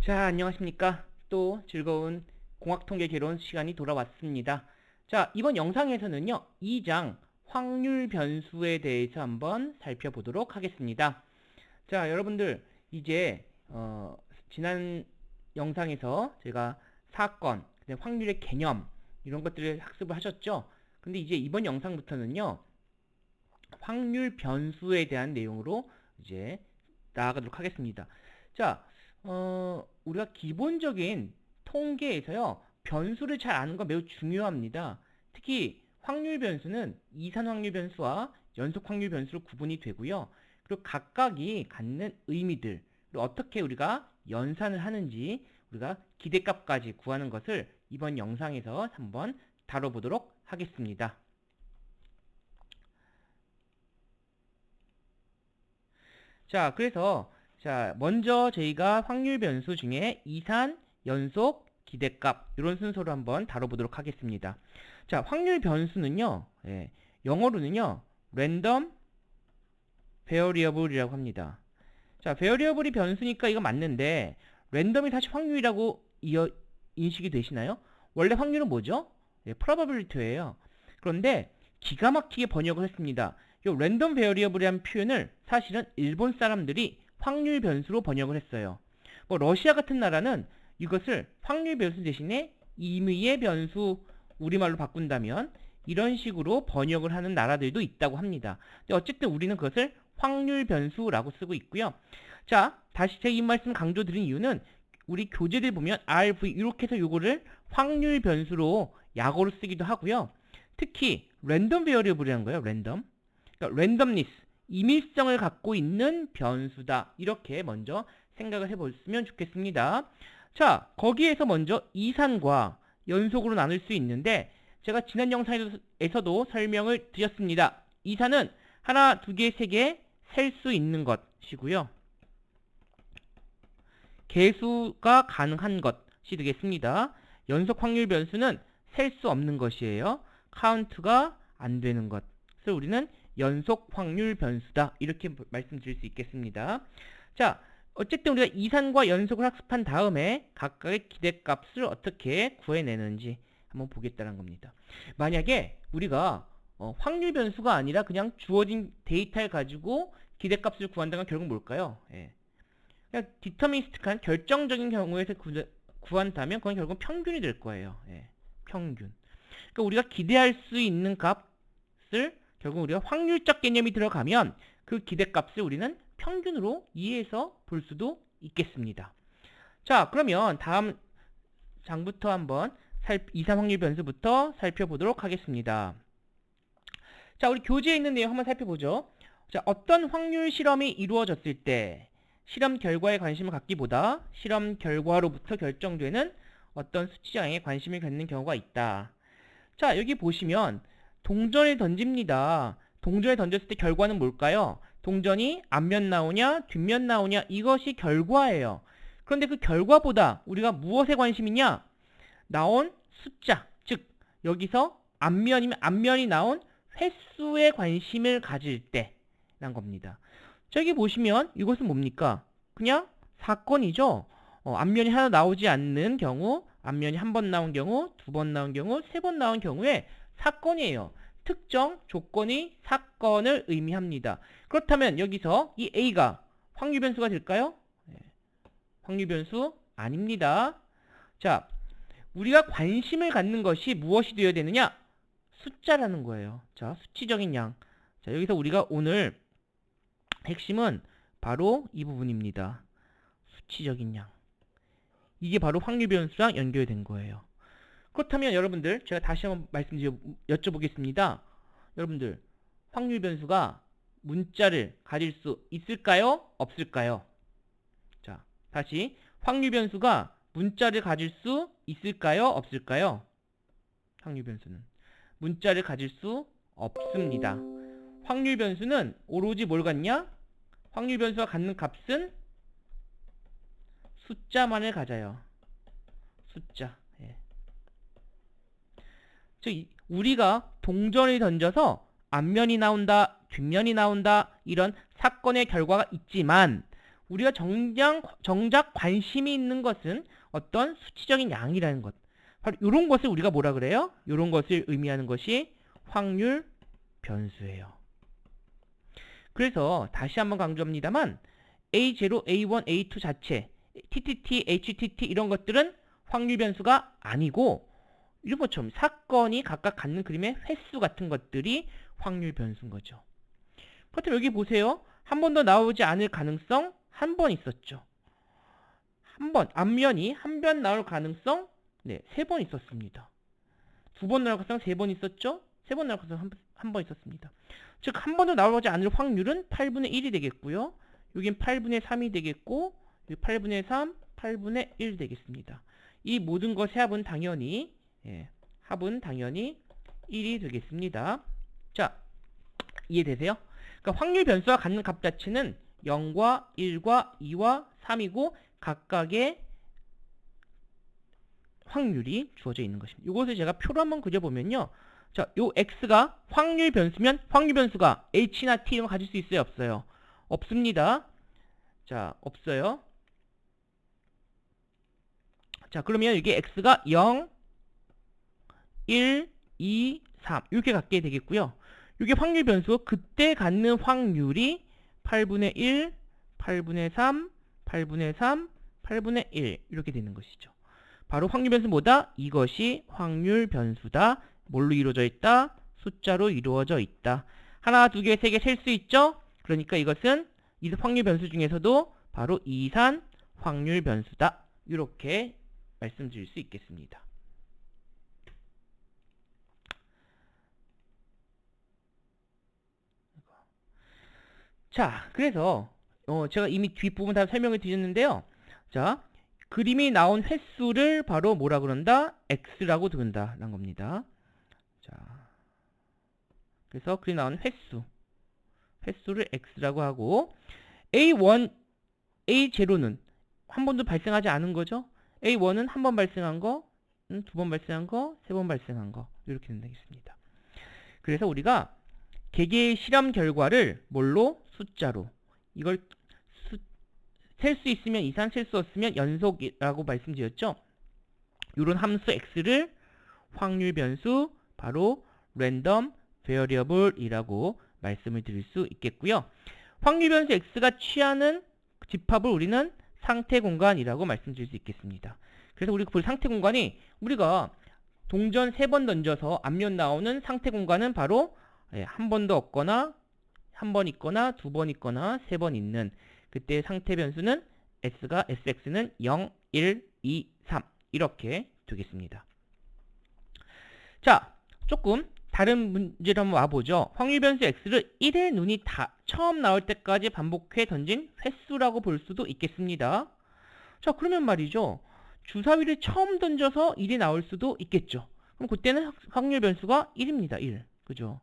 자, 안녕하십니까. 또 즐거운 공학통계 개론 시간이 돌아왔습니다. 자, 이번 영상에서는요, 2장 확률 변수에 대해서 한번 살펴보도록 하겠습니다. 자, 여러분들, 이제, 지난 영상에서 제가 사건, 확률의 개념, 이런 것들을 학습을 하셨죠? 근데 이제 이번 영상부터는요, 확률 변수에 대한 내용으로 이제 나아가도록 하겠습니다. 자, 우리가 기본적인 통계에서요, 변수를 잘 아는 건 매우 중요합니다. 특히 확률 변수는 이산 확률 변수와 연속 확률 변수로 구분이 되고요. 그리고 각각이 갖는 의미들, 그리고 어떻게 우리가 연산을 하는지 우리가 기대값까지 구하는 것을 이번 영상에서 한번 다뤄보도록 하겠습니다. 자, 그래서 먼저 저희가 확률 변수 중에 이산, 연속, 기대값 이런 순서로 한번 다뤄보도록 하겠습니다. 자, 확률 변수는요. 영어로는요. 랜덤 베어리어블이라고 합니다. 자, 베어리어블이 변수니까 이거 맞는데 랜덤이 사실 확률이라고 인식이 되시나요? 원래 확률은 뭐죠? probability예요. 그런데 기가 막히게 번역을 했습니다. 이 랜덤 베어리어블이라는 표현을 사실은 일본 사람들이 확률 변수로 번역을 했어요. 뭐 러시아 같은 나라는 이것을 확률 변수 대신에 임의의 변수 우리말로 바꾼다면 이런 식으로 번역을 하는 나라들도 있다고 합니다. 근데 어쨌든 우리는 그것을 확률 변수라고 쓰고 있고요. 자, 다시 제가 이 말씀 강조드린 이유는 우리 교재들 보면 RV 이렇게 해서 요거를 확률 변수로 약어로 쓰기도 하고요. 특히 랜덤 베어리어블이라는 거예요. 랜덤. 그러니까 랜덤니스, 임의성을 갖고 있는 변수다. 이렇게 먼저 생각을 해보시면 좋겠습니다. 자, 거기에서 먼저 이산과 연속으로 나눌 수 있는데 제가 지난 영상에서도 설명을 드렸습니다. 이산은 하나, 두 개, 세 개 셀 수 있는 것이고요. 개수가 가능한 것이 되겠습니다. 연속 확률 변수는 셀 수 없는 것이에요. 카운트가 안 되는 것을 우리는 연속 확률 변수다. 이렇게 말씀드릴 수 있겠습니다. 자, 어쨌든 우리가 이산과 연속을 학습한 다음에 각각의 기대값을 어떻게 구해내는지 한번 보겠다는 겁니다. 만약에 우리가 확률 변수가 아니라 그냥 주어진 데이터를 가지고 기대값을 구한다면 결국 뭘까요? 그냥 디터미니스틱한 결정적인 경우에서 구한다면 그건 결국 평균이 될 거예요. 평균. 그러니까 우리가 기대할 수 있는 값을 결국 우리가 확률적 개념이 들어가면 그 기대값을 우리는 평균으로 이해해서 볼 수도 있겠습니다. 자, 그러면 다음 장부터 한번 이산 확률 변수부터 살펴보도록 하겠습니다. 자, 우리 교재에 있는 내용 한번 살펴보죠. 자, 어떤 확률 실험이 이루어졌을 때 실험 결과에 관심을 갖기보다 실험 결과로부터 결정되는 어떤 수치장에 관심을 갖는 경우가 있다. 자, 여기 보시면 동전을 던집니다. 동전을 던졌을 때 결과는 뭘까요? 동전이 앞면 나오냐, 뒷면 나오냐, 이것이 결과예요. 그런데 그 결과보다 우리가 무엇에 관심이냐? 나온 숫자, 즉 여기서 앞면이면 앞면이 나온 횟수에 관심을 가질 때란 겁니다. 저기 보시면 이것은 뭡니까? 그냥 사건이죠. 앞면이 하나 나오지 않는 경우, 앞면이 한 번 나온 경우, 두 번 나온 경우, 세 번 나온 경우에 사건이에요. 특정 조건이 사건을 의미합니다. 그렇다면 여기서 이 A가 확률 변수가 될까요? 확률 변수 아닙니다. 자, 우리가 관심을 갖는 것이 무엇이 되어야 되느냐? 숫자라는 거예요. 자, 수치적인 양. 자, 여기서 우리가 오늘 핵심은 바로 이 부분입니다. 수치적인 양. 이게 바로 확률 변수랑 연결된 거예요. 그렇다면 여러분들 제가 다시 한번 여쭤보겠습니다. 여러분들 확률 변수가 문자를 가질 수 있을까요? 없을까요? 자, 다시 확률 변수가 문자를 가질 수 있을까요? 없을까요? 확률 변수는 문자를 가질 수 없습니다. 확률 변수는 오로지 뭘 갖냐? 확률 변수가 갖는 값은 숫자만을 가져요. 숫자. 즉 우리가 동전을 던져서 앞면이 나온다, 뒷면이 나온다 이런 사건의 결과가 있지만 우리가 정작 관심이 있는 것은 어떤 수치적인 양이라는 것. 바로 이런 것을 우리가 뭐라 그래요? 이런 것을 의미하는 것이 확률 변수예요. 그래서 다시 한번 강조합니다만 A0, A1, A2 자체, TTT, HTT 이런 것들은 확률 변수가 아니고 이런 것처럼 사건이 각각 갖는 그림의 횟수 같은 것들이 확률 변수인 거죠. 그렇다면 여기 보세요. 한 번 더 나오지 않을 가능성 한 번 있었죠. 한 번, 앞면이 한 번 나올 가능성 네, 3번 있었습니다. 2번 나올 가능성 3번 있었죠? 3번 나올 가능성 한 번 있었습니다. 즉, 한 번도 나오지 않을 확률은 8분의 1이 되겠고요. 여긴 8분의 3이 되겠고, 여기 8분의 3, 8분의 1 되겠습니다. 이 모든 것의 합은 당연히, 합은 당연히 1이 되겠습니다. 자, 이해되세요? 그러니까 확률 변수와 갖는 값 자체는 0과 1과 2와 3이고 각각의 확률이 주어져 있는 것입니다. 이것을 제가 표로 한번 그려보면요. 자, 요 x가 확률 변수면 확률 변수가 h나 t 이런 거 가질 수 있어요? 없어요? 없습니다. 자, 없어요. 자, 그러면 이게 x가 0, 1, 2, 3 이렇게 갖게 되겠고요. 이게 확률 변수 그때 갖는 확률이 8분의 1, 8분의 3, 8분의 3, 8분의 1 이렇게 되는 것이죠. 바로 확률 변수 뭐다? 이것이 확률 변수다. 뭘로 이루어져 있다? 숫자로 이루어져 있다. 하나, 두 개, 세 개 셀 수 있죠? 그러니까 이것은 이 확률 변수 중에서도 바로 이산 확률 변수다. 이렇게 말씀드릴 수 있겠습니다. 자, 그래서 제가 이미 뒷부분 다 설명을 드렸는데요. 자, 그림이 나온 횟수를 바로 뭐라 그런다? x라고 부른다라는 겁니다. 자, 그래서 그림이 나온 횟수를 x라고 하고 A1, A0는 한 번도 발생하지 않은 거죠. A1은 한 번 발생한 거, 2번 발생한 거, 3번 발생한 거 이렇게 된다겠습니다. 그래서 우리가 개개의 실험 결과를 뭘로? 숫자로. 이걸 셀 수 있으면 이산, 셀 수 없으면 연속이라고 말씀드렸죠. 이런 함수 x를 확률 변수, 바로 랜덤 베어리어블이라고 말씀을 드릴 수 있겠고요. 확률 변수 x가 취하는 집합을 우리는 상태 공간이라고 말씀드릴 수 있겠습니다. 그래서 우리가 볼 상태 공간이 우리가 동전 3번 던져서 앞면 나오는 상태 공간은 바로 한 번 더 없거나 한 번 있거나 2번 있거나 3번 있는 그때 상태 변수는 sx는 0, 1, 2, 3 이렇게 되겠습니다. 자, 조금 다른 문제로 한번 와보죠. 확률 변수 x를 1의 눈이 다 처음 나올 때까지 반복해 던진 횟수라고 볼 수도 있겠습니다. 자, 그러면 말이죠. 주사위를 처음 던져서 1이 나올 수도 있겠죠. 그럼 그때는 확률 변수가 1입니다. 1. 그죠?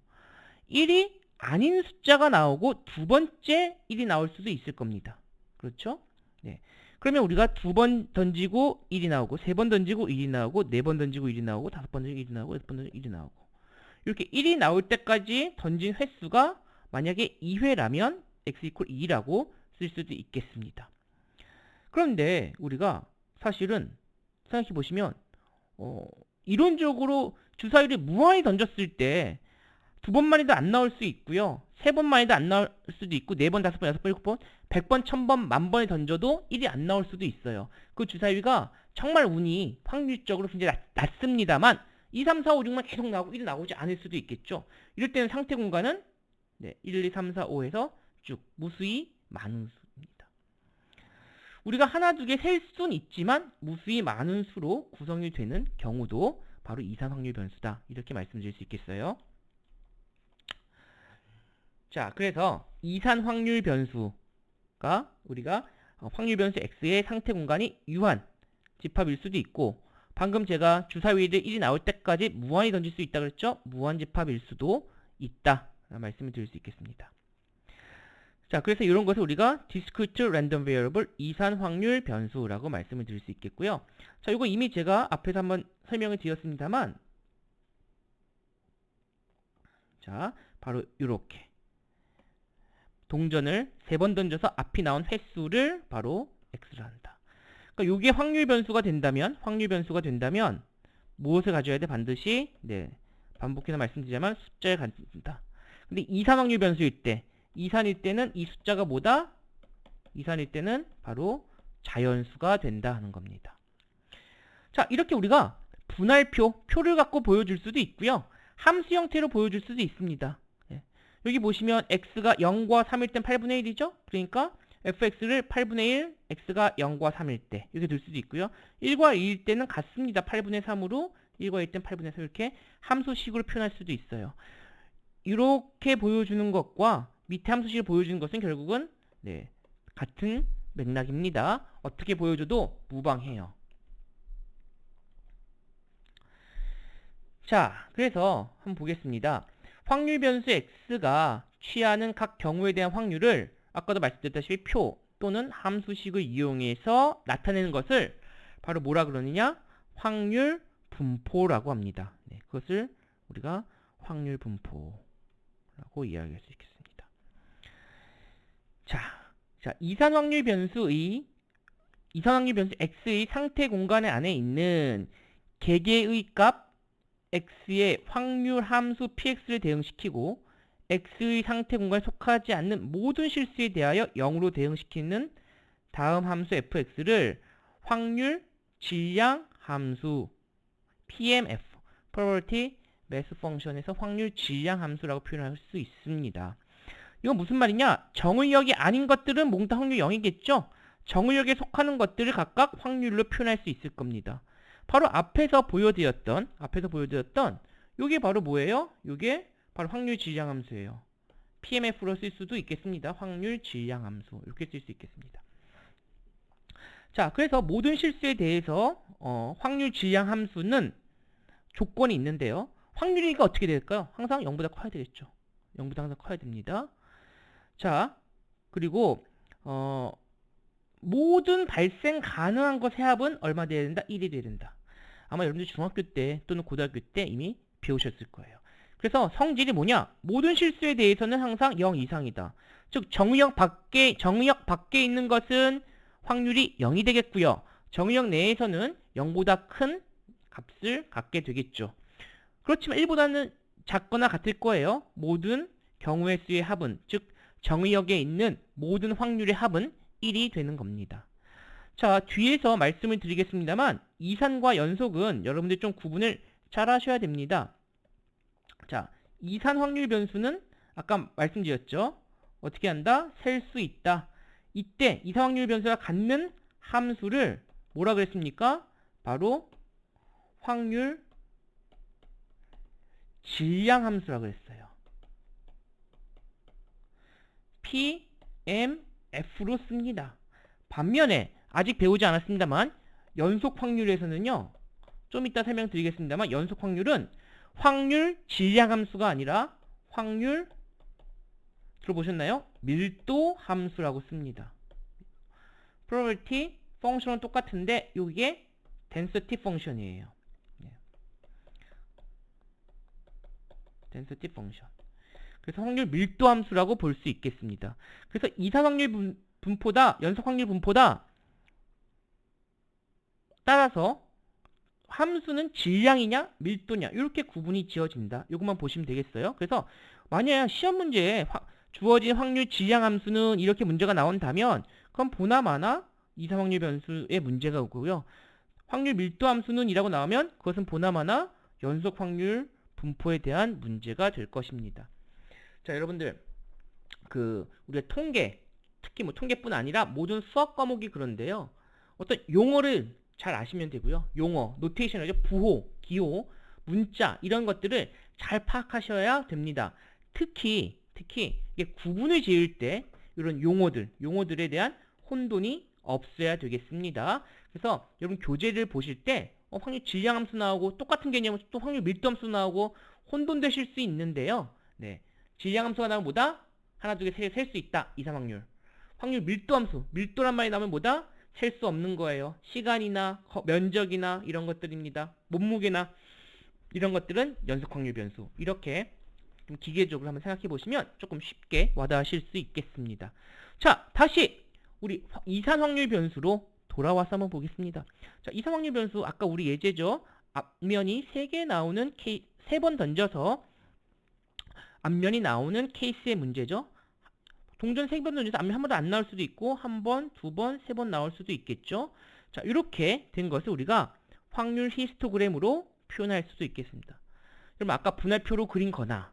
1이 아닌 숫자가 나오고 두 번째 1이 나올 수도 있을 겁니다. 그렇죠? 네. 그러면 우리가 2번 던지고 1이 나오고 3번 던지고 1이 나오고 4번 던지고 1이 나오고 5번 던지고 1이 나오고 6번 던지고 1이 나오고 이렇게 1이 나올 때까지 던진 횟수가 만약에 2회라면 x 이퀄 2라고 쓸 수도 있겠습니다. 그런데 우리가 사실은 생각해 보시면 이론적으로 주사위를 무한히 던졌을 때 2번만해도 안 나올 수 있고요. 3번만해도 안 나올 수도 있고 4번, 5번, 6번, 7번, 100번, 1000번, 10,000번에 던져도 1이 안 나올 수도 있어요. 그 주사위가 정말 운이 확률적으로 굉장히 낮습니다만 2, 3, 4, 5, 6만 계속 나오고 1이 나오지 않을 수도 있겠죠. 이럴 때는 상태 공간은 1, 2, 3, 4, 5에서 쭉 무수히 많은 수입니다. 우리가 하나, 두 개 셀 수는 있지만 무수히 많은 수로 구성이 되는 경우도 바로 이산 확률 변수다. 이렇게 말씀드릴 수 있겠어요. 자, 그래서 이산 확률 변수가 우리가 확률 변수 x의 상태 공간이 유한 집합일 수도 있고 방금 제가 주사위를 1이 나올 때까지 무한히 던질 수 있다 그랬죠? 무한 집합일 수도 있다 말씀을 드릴 수 있겠습니다. 자, 그래서 이런 것을 우리가 discrete random variable 이산 확률 변수라고 말씀을 드릴 수 있겠고요. 자, 이거 이미 제가 앞에서 한번 설명을 드렸습니다만 자, 바로 이렇게 동전을 3번 던져서 앞이 나온 횟수를 바로 x를 한다. 그러니까 요게 확률 변수가 된다면 무엇을 가져야 돼? 반드시 반복해서 말씀드리자면 숫자를 갖는다. 근데 이산 확률 변수일 때, 이산일 때는 이 숫자가 뭐다? 이산일 때는 바로 자연수가 된다 하는 겁니다. 자, 이렇게 우리가 분할표를 갖고 보여줄 수도 있고요. 함수 형태로 보여줄 수도 있습니다. 여기 보시면 x가 0과 3일 땐 8분의 1이죠? 그러니까 fx를 8분의 1, x가 0과 3일 때 이렇게 들 수도 있고요. 1과 2일 때는 같습니다. 8분의 3으로 1과 2일 땐 8분의 3 이렇게 함수식으로 표현할 수도 있어요. 이렇게 보여주는 것과 밑에 함수식을 보여주는 것은 결국은 같은 맥락입니다. 어떻게 보여줘도 무방해요. 자, 그래서 한번 보겠습니다. 확률 변수 x가 취하는 각 경우에 대한 확률을 아까도 말씀드렸다시피 표 또는 함수식을 이용해서 나타내는 것을 바로 뭐라 그러느냐? 확률 분포라고 합니다. 그것을 우리가 확률 분포라고 이야기할 수 있겠습니다. 자, 이산 확률 변수 x의 상태 공간 안에 있는 개개의 값 x의 확률 함수 px를 대응시키고 x의 상태 공간에 속하지 않는 모든 실수에 대하여 0으로 대응시키는 다음 함수 fx를 확률 질량 함수 PMF Probability Mass Function에서 확률 질량 함수라고 표현할 수 있습니다. 이건 무슨 말이냐? 정의역이 아닌 것들은 모두 다 확률 0이겠죠? 정의역에 속하는 것들을 각각 확률로 표현할 수 있을 겁니다. 바로 앞에서 보여드렸던 요게 바로 뭐예요? 요게 바로 확률 질량 함수예요. PMF로 쓸 수도 있겠습니다. 확률 질량 함수 이렇게 쓸 수 있겠습니다. 자, 그래서 모든 실수에 대해서 확률 질량 함수는 조건이 있는데요. 확률이니까 어떻게 될까요? 항상 0보다 커야 되겠죠. 0보다 항상 커야 됩니다. 자, 그리고 모든 발생 가능한 것의 합은 얼마 돼야 된다? 1이 돼야 된다. 아마 여러분들 중학교 때 또는 고등학교 때 이미 배우셨을 거예요. 그래서 성질이 뭐냐? 모든 실수에 대해서는 항상 0 이상이다. 즉 정의역 밖에 있는 것은 확률이 0이 되겠고요. 정의역 내에서는 0보다 큰 값을 갖게 되겠죠. 그렇지만 1보다는 작거나 같을 거예요. 모든 경우의 수의 합은, 즉 정의역에 있는 모든 확률의 합은 1이 되는 겁니다. 자, 뒤에서 말씀을 드리겠습니다만 이산과 연속은 여러분들 좀 구분을 잘 하셔야 됩니다. 자, 이산 확률 변수는 아까 말씀드렸죠. 어떻게 한다? 셀 수 있다. 이때 이산 확률 변수가 갖는 함수를 뭐라 그랬습니까? 바로 확률 질량 함수라고 했어요. PMF로 씁니다. 반면에 아직 배우지 않았습니다만 연속 확률에서는요. 좀 이따 설명드리겠습니다만 연속 확률은 확률 질량 함수가 아니라 확률 들어보셨나요? 밀도 함수라고 씁니다. probability 펑션은 똑같은데 이게 density 펑션이에요. density 펑션. 그래서 확률 밀도 함수라고 볼 수 있겠습니다. 그래서 이산 확률 분포다, 연속 확률 분포다 따라서 함수는 질량이냐 밀도냐 이렇게 구분이 지어진다. 이것만 보시면 되겠어요. 그래서 만약 시험 문제에 주어진 확률 질량 함수는 이렇게 문제가 나온다면 그럼 보나마나 이산 확률 변수의 문제가 오고요. 확률 밀도 함수는 이라고 나오면 그것은 보나마나 연속 확률 분포에 대한 문제가 될 것입니다. 자, 여러분들 우리가 통계, 특히 통계뿐 아니라 모든 수학 과목이 그런데요. 어떤 용어를 잘 아시면 되고요. 용어, 노테이션이죠. 부호, 기호, 문자 이런 것들을 잘 파악하셔야 됩니다. 특히 이게 구분을 지을 때 이런 용어들에 대한 혼돈이 없어야 되겠습니다. 그래서 여러분 교재를 보실 때 확률 질량 함수 나오고 똑같은 개념은 또 확률 밀도 함수 나오고 혼돈되실 수 있는데요. 질량 함수가 나오면 뭐다? 하나, 두 개, 세 개 셀 수 있다. 이산 확률. 확률 밀도 함수. 밀도란 말이 나오면 뭐다? 셀 수 없는 거예요. 시간이나 면적이나 이런 것들입니다. 몸무게나 이런 것들은 연속 확률 변수. 이렇게 좀 기계적으로 한번 생각해 보시면 조금 쉽게 와닿으실 수 있겠습니다. 자, 다시 우리 이산 확률 변수로 돌아와서 한번 보겠습니다. 자, 이산 확률 변수 아까 우리 예제죠. 앞면이 3개 나오는 3번 던져서 앞면이 나오는 케이스의 문제죠. 동전 3번 던져서 앞면 한 번도 안 나올 수도 있고 한 번, 두 번, 3번 나올 수도 있겠죠. 자, 이렇게 된 것을 우리가 확률 히스토그램으로 표현할 수도 있겠습니다. 그럼 아까 분할표로 그린 거나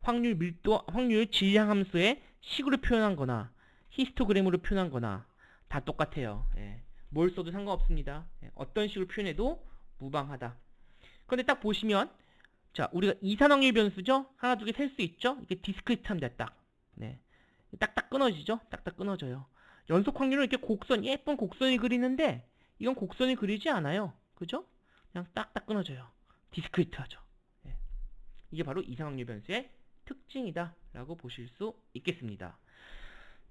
확률 밀도, 확률 질량 함수의 식으로 표현한 거나 히스토그램으로 표현한 거나 다 똑같아요. 예. 뭘 써도 상관없습니다. 예. 어떤 식으로 표현해도 무방하다. 그런데 딱 보시면 자, 우리가 이산 확률 변수죠? 하나, 두 개 셀 수 있죠? 이게 디스크리트합니다. 딱. 네. 딱딱 끊어지죠? 딱딱 끊어져요. 연속 확률은 이렇게 곡선, 예쁜 곡선이 그리는데 이건 곡선이 그리지 않아요. 그죠? 그냥 딱딱 끊어져요. 디스크리트하죠. 네. 이게 바로 이산 확률 변수의 특징이다 라고 보실 수 있겠습니다.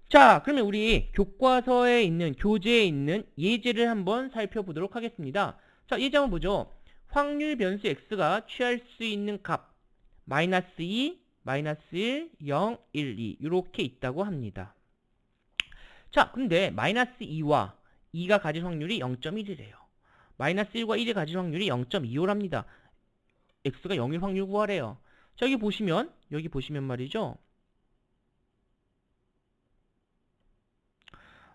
자, 그러면 우리 교과서에 있는, 교재에 있는 예제를 한번 살펴보도록 하겠습니다. 자, 예제 한번 보죠. 확률 변수 x가 취할 수 있는 값 마이너스 2, 마이너스 1, 0, 1, 2 이렇게 있다고 합니다. 자, 근데 마이너스 2와 2가 가질 확률이 0.1이래요. 마이너스 1과 1이 가질 확률이 0.25랍니다. x가 0일 확률 구하래요. 자, 여기 보시면 말이죠.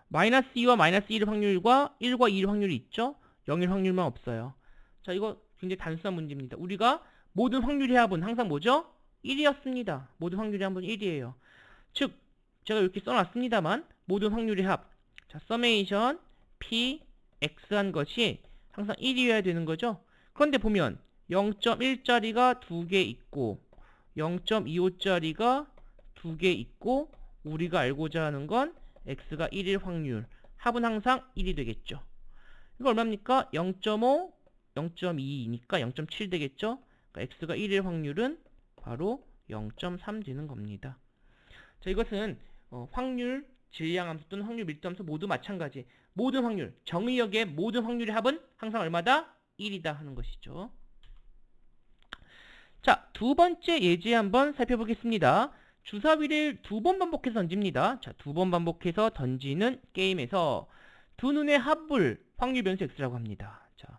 마이너스 2와 마이너스 1의 확률과 1과 2의 확률이 있죠? 0일 확률만 없어요. 자, 이거 굉장히 단순한 문제입니다. 우리가 모든 확률의 합은 항상 뭐죠? 1이었습니다. 모든 확률의 합은 1이에요. 즉, 제가 이렇게 써놨습니다만 모든 확률의 합, 자, 서메이션 p x 한 것이 항상 1이어야 되는 거죠. 그런데 보면 0.1짜리가 2개 있고 0.25짜리가 2개 있고 우리가 알고자 하는 건 x가 1일 확률, 합은 항상 1이 되겠죠. 이거 얼마입니까? 0.5, 0.2니까 0.7 되겠죠? 그러니까 x가 1일 확률은 바로 0.3 되는 겁니다. 자, 이것은 확률, 질량함수 또는 확률 밀도함수 모두 마찬가지. 모든 확률, 정의역의 모든 확률의 합은 항상 얼마다? 1이다 하는 것이죠. 자, 두 번째 예제 한번 살펴보겠습니다. 주사위를 2번 반복해서 던집니다. 자, 2번 반복해서 던지는 게임에서 두 눈의 합을 확률 변수 x라고 합니다. 자,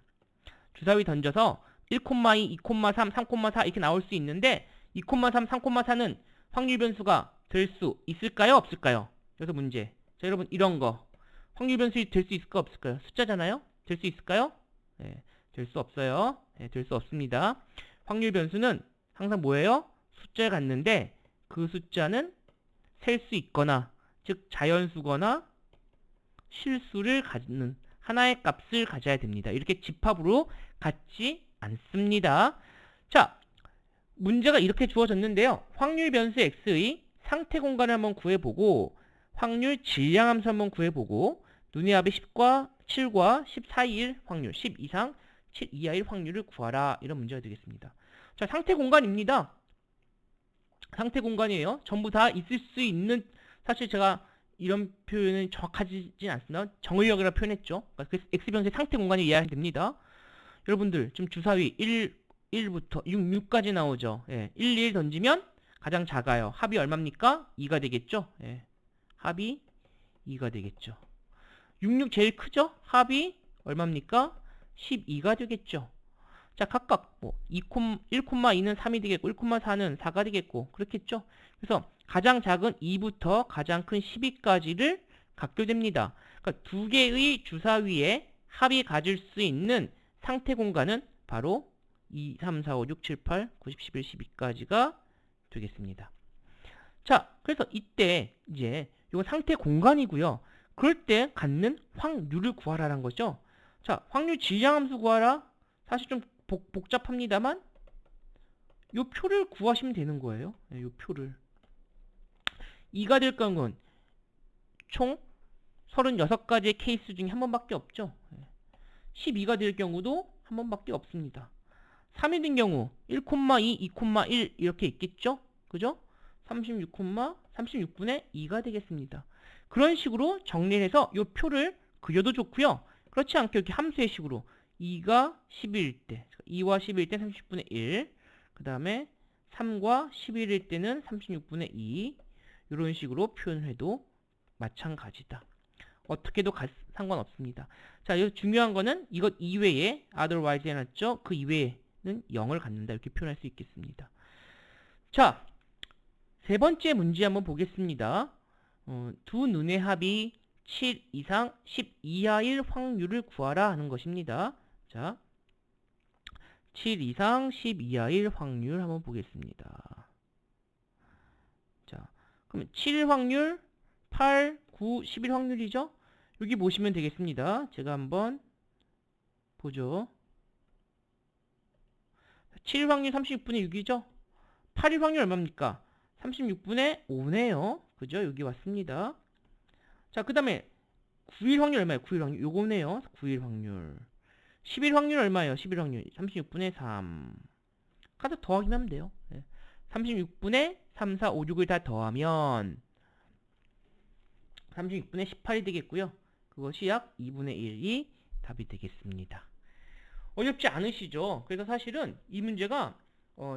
주사위 던져서 1,2, 2,3, 3,4 이렇게 나올 수 있는데 2,3, 3,4는 확률 변수가 될 수 있을까요? 없을까요? 여기서 문제. 자, 여러분 이런 거 확률 변수 될 수 있을까 없을까요? 숫자잖아요? 될 수 있을까요? 네, 될 수 없어요. 네, 될 수 없습니다. 확률 변수는 항상 뭐예요? 숫자를 갖는데 그 숫자는 셀 수 있거나 즉 자연수거나 실수를 갖는 하나의 값을 가져야 됩니다. 이렇게 집합으로 갖지 않습니다. 자, 문제가 이렇게 주어졌는데요. 확률 변수 x의 상태 공간을 한번 구해보고 확률 질량함수 한번 구해보고 눈의 합이 10과 7과 10 사이일 확률, 10 이상 7 이하일 확률을 구하라. 이런 문제가 되겠습니다. 자, 상태 공간입니다. 상태 공간이에요. 전부 다 있을 수 있는, 사실 제가 이런 표현은 정확하지는 않습니다. 정의역이라 표현했죠. 그래서 x변수의 상태 공간이 이해가 됩니다. 여러분들 지금 주사위 1부터 6까지 나오죠. 예, 1, 1 던지면 가장 작아요. 합이 얼마입니까? 2가 되겠죠. 예, 합이 2가 되겠죠. 6 제일 크죠? 합이 얼마입니까? 12가 되겠죠. 자, 각각 뭐 1,2는 3이 되겠고 1,4는 4가 되겠고 그렇겠죠. 그래서 가장 작은 2부터 가장 큰 12까지를 갖게 됩니다. 그러니까 두 개의 주사위에 합이 가질 수 있는 상태 공간은 바로 2, 3, 4, 5, 6, 7, 8, 9, 10, 11, 12까지가 되겠습니다. 자, 그래서 이때 이제 이건 상태 공간이고요. 그럴 때 갖는 확률을 구하라는 거죠. 자, 확률 질량함수 구하라. 사실 좀 복잡합니다만 요 표를 구하시면 되는 거예요. 네, 요 표를. 2가 될 경우는 총 36가지의 케이스 중에 한 번밖에 없죠. 12가 될 경우도 한 번밖에 없습니다. 3이 된 경우 1,2, 2,1 이렇게 있겠죠? 그죠? 36분의 2가 되겠습니다. 그런 식으로 정리를 해서 이 표를 그려도 좋고요. 그렇지 않게 이렇게 함수의 식으로 2가 10일 때, 2와 10일 때 30분의 1, 그 다음에 3과 11일 때는 36분의 2 이런 식으로 표현을 해도 마찬가지다. 어떻게 해도 상관없습니다. 자, 여기서 중요한 거는 이것 이외에 otherwise 해놨죠? 그 이외에는 0을 갖는다. 이렇게 표현할 수 있겠습니다. 자, 세 번째 문제 한번 보겠습니다. 두 눈의 합이 7 이상 10 이하일 확률을 구하라 하는 것입니다. 자, 7 이상 10 이하일 확률 한번 보겠습니다. 자, 그럼 7 확률, 8, 9, 11 확률이죠? 여기 보시면 되겠습니다. 제가 한번 보죠. 7 확률 36분의 6이죠? 8일 확률 얼마입니까? 36분의 5네요. 그죠? 여기 왔습니다. 자, 그 다음에 9일 확률 얼마예요? 9일 확률. 요거네요. 9일 확률. 10일 확률 얼마예요? 10일 확률. 36분의 3. 가서 더하기만 하면 돼요. 36분의 3, 4, 5, 6을 다 더하면 36분의 18이 되겠고요. 그것이 약 2분의 1이 답이 되겠습니다. 어렵지 않으시죠? 그래서 사실은 이 문제가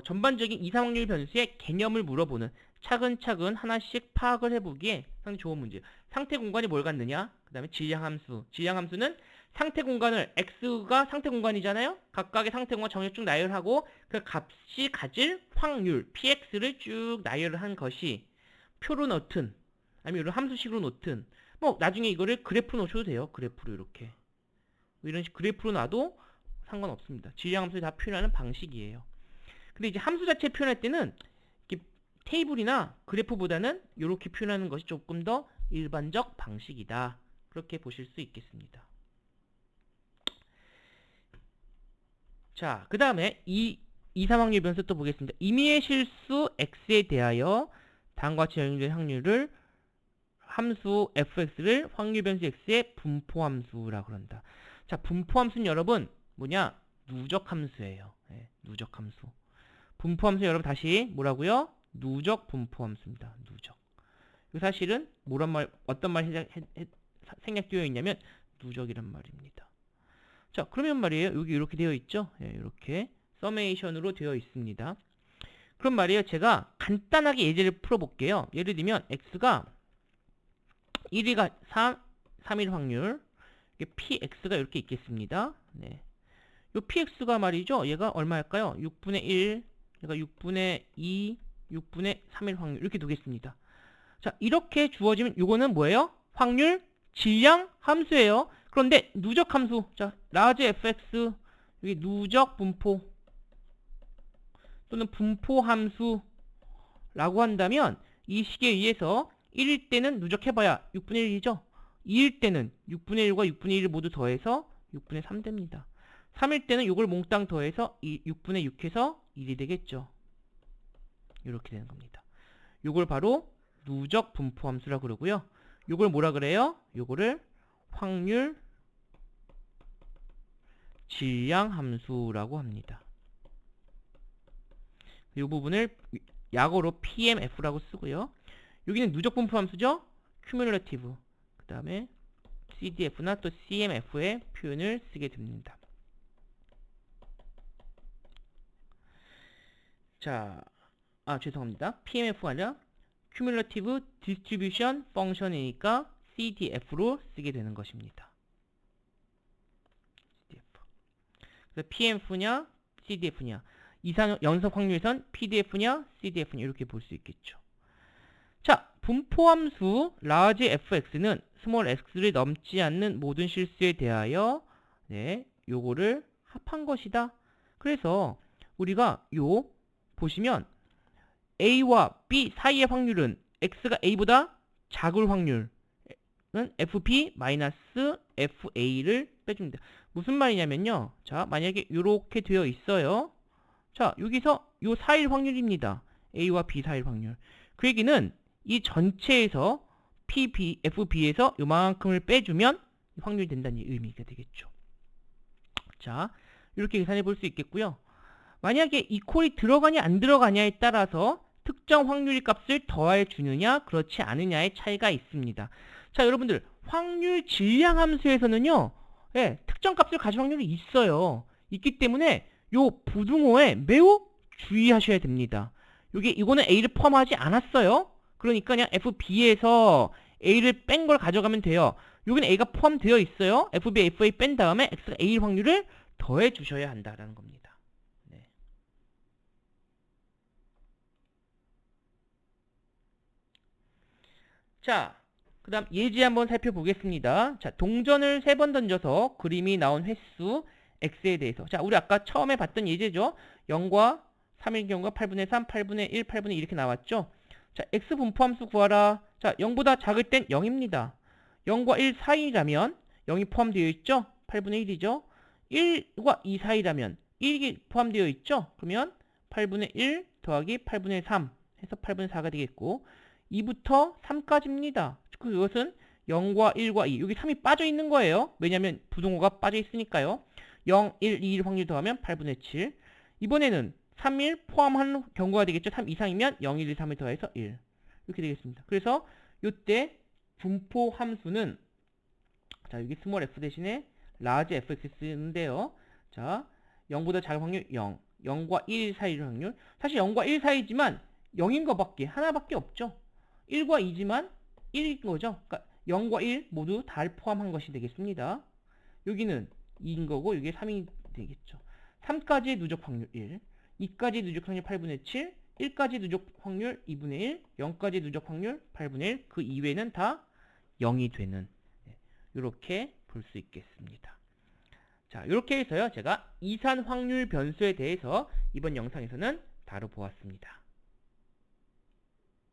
전반적인 이상 확률 변수의 개념을 물어보는 차근차근 하나씩 파악을 해보기에 상당히 좋은 문제예요. 상태 공간이 뭘 갖느냐? 그 다음에 질량함수. 질량함수는 상태 공간을 x가 상태 공간이잖아요. 각각의 상태 공간 정의 쭉 나열하고 그 값이 가질 확률 px를 쭉 나열을 한 것이 표로 넣든 아니면 이런 함수식으로 놓든 뭐 나중에 이거를 그래프로 놓으셔도 돼요. 그래프로 이렇게 이런 식 그래프로 놔도 상관없습니다. 질량함수를 다 표현하는 방식이에요. 근데 이제 함수 자체 표현할 때는 이렇게 테이블이나 그래프보다는 이렇게 표현하는 것이 조금 더 일반적 방식이다. 그렇게 보실 수 있겠습니다. 자, 그 다음에 이삼확률 변수 또 보겠습니다. 임의의 실수 x에 대하여 다음과 같이 적용될 확률을 함수 fx를 확률 변수 x의 분포함수라 그런다. 자, 분포함수는 여러분 뭐냐? 누적함수예요. 네, 누적함수. 분포함수 여러분 다시 뭐라고요? 누적 분포함수입니다. 누적. 사실은 어떤 말 생략되어 있냐면 누적이란 말입니다. 자, 그러면 말이에요. 여기 이렇게 되어 있죠? 네, 이렇게 서메이션으로 되어 있습니다. 그럼 말이에요. 제가 간단하게 예제를 풀어볼게요. 예를 들면 x가 1위가 3일 확률 px가 이렇게 있겠습니다. 네. 요 px가 말이죠. 얘가 얼마일까요? 6분의 1, 얘가 6분의 2, 6분의 3일 확률 이렇게 두겠습니다. 자, 이렇게 주어지면 요거는 뭐예요? 확률 질량 함수예요. 그런데 누적 함수. 자, large fx 여기 누적 분포 또는 분포 함수라고 한다면 이 식에 의해서 1일 때는 누적해봐야 6분의 1이죠. 2일 때는 6분의 1과 6분의 1을 모두 더해서 6분의 3 됩니다. 3일 때는 이걸 몽땅 더해서 6분의 6 해서 1이 되겠죠. 이렇게 되는 겁니다. 이걸 바로 누적 분포함수라고 그러고요. 이걸 뭐라 그래요? 이거를 확률 질량함수라고 합니다. 이 부분을 약어로 PMF라고 쓰고요. 여기는 누적 분포함수죠. Cumulative. 그 다음에 CDF나 또 CMF의 표현을 쓰게 됩니다. 자, 죄송합니다. PMF가 아니라 Cumulative Distribution Function이니까 CDF로 쓰게 되는 것입니다. CDF. 그래서 PMF냐, CDF냐. 이상 연속 확률선 PDF냐, CDF냐 이렇게 볼 수 있겠죠. 자, 분포함수 large fx는 small x를 넘지 않는 모든 실수에 대하여 요거를 합한 것이다. 그래서 우리가 보시면 a와 b 사이의 확률은 x가 a보다 작을 확률은 fp-fa를 빼줍니다. 무슨 말이냐면요. 자, 만약에 이렇게 되어 있어요. 자, 여기서 요 사이의 확률입니다. a와 b 사이의 확률. 그 얘기는 이 전체에서 fb에서 요만큼을 빼주면 확률이 된다는 의미가 되겠죠. 자, 이렇게 계산해 볼 수 있겠고요. 만약에 이 콜이 들어가냐 안 들어가냐에 따라서 특정 확률 값을 더해 주느냐 그렇지 않느냐의 차이가 있습니다. 자, 여러분들 확률 질량 함수에서는요. 특정 값을 가질 확률이 있어요. 있기 때문에 요 부등호에 매우 주의하셔야 됩니다. 이거는 A를 포함하지 않았어요. 그러니까 그냥 FB에서 A를 뺀 걸 가져가면 돼요. 여기는 A가 포함되어 있어요. FB, FA 뺀 다음에 X가 A일 확률을 더해 주셔야 한다라는 겁니다. 네. 자, 그 다음 예제 한번 살펴보겠습니다. 자, 동전을 3번 던져서 그림이 나온 횟수 X에 대해서. 자, 우리 아까 처음에 봤던 예제죠. 0과 3일 경우가 8분의 3, 8분의 1, 8분의 2 이렇게 나왔죠. 자, X 분포함수 구하라. 자, 0보다 작을 땐 0입니다. 0과 1 사이라면 0이 포함되어 있죠. 8분의 1이죠. 1과 2 사이라면 1이 포함되어 있죠. 그러면 8분의 1 더하기 8분의 3 해서 8분의 4가 되겠고 2부터 3까지입니다. 그것은 0과 1과 2 여기 3이 빠져 있는 거예요. 왜냐하면 부동호가 빠져 있으니까요. 0, 1, 2 확률 더하면 8분의 7 이번에는 3일 포함한 경우가 되겠죠. 3 이상이면 0, 1, 2, 3을 더해서 1 이렇게 되겠습니다. 그래서 이때 분포 함수는 자 여기 스몰 f 대신에 라지 fx 쓰는데요. 자 0보다 작은 확률 0 0과 1 사이의 확률 사실 0과 1 사이지만 0인 것밖에 하나밖에 없죠. 1과 2지만 1인 거죠. 그러니까 0과 1 모두 다 포함한 것이 되겠습니다. 여기는 2인 거고 여기에 3이 되겠죠. 3까지의 누적 확률 1 2까지 누적 확률 8분의 7 1까지 누적 확률 2분의 1 0까지 누적 확률 8분의 1 그 이외에는 다 0이 되는 이렇게 볼 수 있겠습니다. 자 이렇게 해서요 제가 이산 확률 변수에 대해서 이번 영상에서는 다뤄보았습니다.